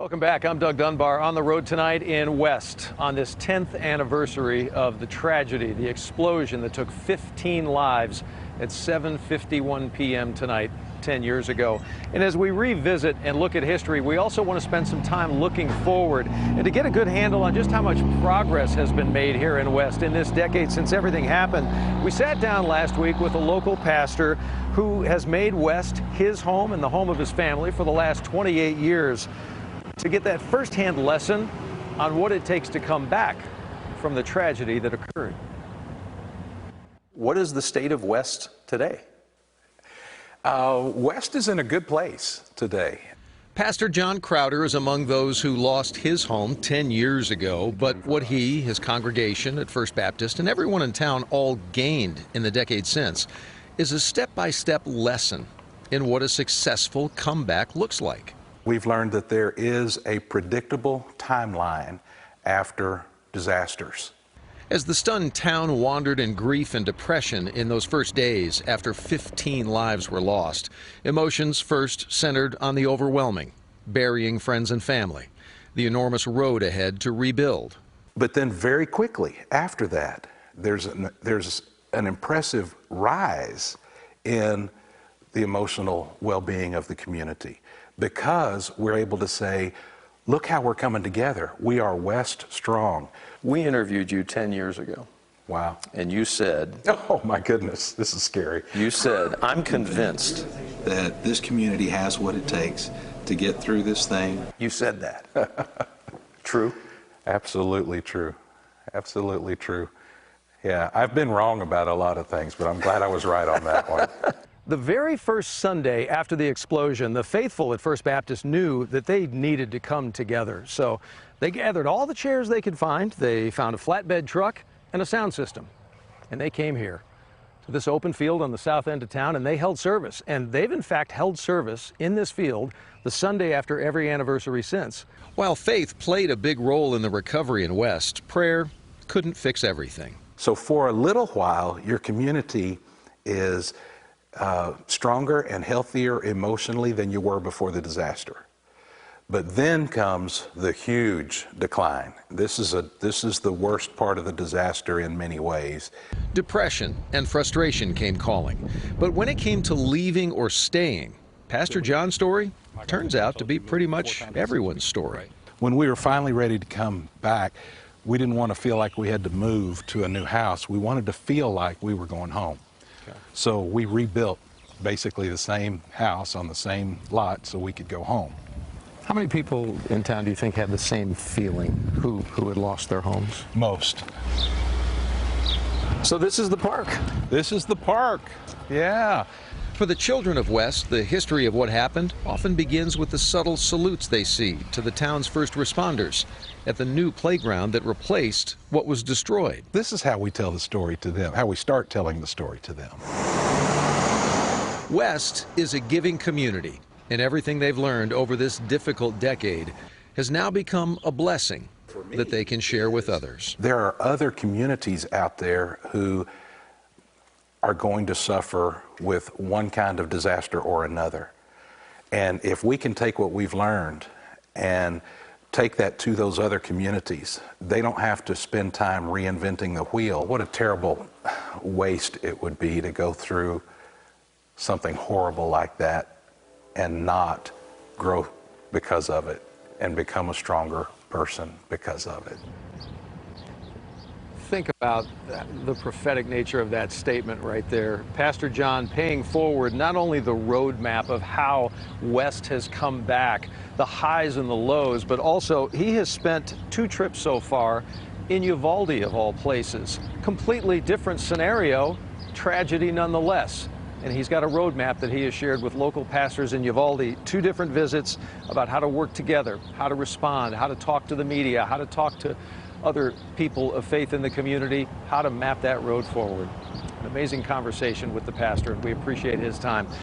Welcome back. I'm Doug Dunbar on the road tonight in West on this 10th anniversary of the tragedy, the explosion that took 15 lives at 7:51 p.m. tonight, 10 years ago. And as we revisit and look at history, we also want to spend some time looking forward and to get a good handle on just how much progress has been made here in West in this decade since everything happened. We sat down last week with a local pastor who has made West his home and the home of his family for the last 28 years. To get that firsthand lesson on what it takes to come back from the tragedy that occurred. What is the state of West today? West is in a good place today. Pastor John Crowder is among those who lost his home 10 years ago, but what he, his congregation at First Baptist, and everyone in town all gained in the decade since is a step-by-step lesson in what a successful comeback looks like. We've learned that there is a predictable timeline after disasters. As the stunned town wandered in grief and depression in those first days after 15 lives were lost, emotions first centered on the overwhelming, burying friends and family, the enormous road ahead to rebuild. But then very quickly after that, there's an impressive rise in the emotional well-being of the community, because we're able to say, look how we're coming together. We are West strong. We interviewed you 10 years ago. Wow. And you said, oh my goodness, this is scary. You said, I'm convinced that this community has what it takes to get through this thing. You said that. True? Absolutely true. Absolutely true. Yeah, I've been wrong about a lot of things, but I'm glad I was right on that one. The very first Sunday after the explosion, the faithful at First Baptist knew that they needed to come together. So they gathered all the chairs they could find. They found a flatbed truck and a sound system. And they came here to this open field on the south end of town, and they held service. And they've in fact held service in this field the Sunday after every anniversary since. While faith played a big role in the recovery in West, prayer couldn't fix everything. So for a little while, your community is stronger and healthier emotionally than you were before the disaster. But then comes the huge decline. This is the worst part of the disaster in many ways. Depression and frustration came calling. But when it came to leaving or staying, Pastor John's story turns out to be pretty much everyone's story. When we were finally ready to come back, we didn't want to feel like we had to move to a new house. We wanted to feel like we were going home. So we rebuilt basically the same house on the same lot so we could go home. How many people in town do you think had the same feeling who had lost their homes? Most. So this is the park. This is the park, yeah. For the children of West, the history of what happened often begins with the subtle salutes they see to the town's first responders at the new playground that replaced what was destroyed. This is how we tell the story to them, how we start telling the story to them. West is a giving community, and everything they've learned over this difficult decade has now become a blessing that they can share with others. There are other communities out there who are going to suffer with one kind of disaster or another. And if we can take what we've learned and take that to those other communities, they don't have to spend time reinventing the wheel. What a terrible waste it would be to go through something horrible like that and not grow because of it and become a stronger person because of it. Think about the prophetic nature of that statement right there. Pastor John paying forward not only the roadmap of how West has come back, the highs and the lows, but also he has spent 2 trips so far in Uvalde, of all places. Completely different scenario, tragedy nonetheless. And he's got a roadmap that he has shared with local pastors in Uvalde, 2 different visits about how to work together, how to respond, how to talk to the media, how to talk to other people of faith in the community, how to map that road forward. An amazing conversation with the pastor, and we appreciate his time.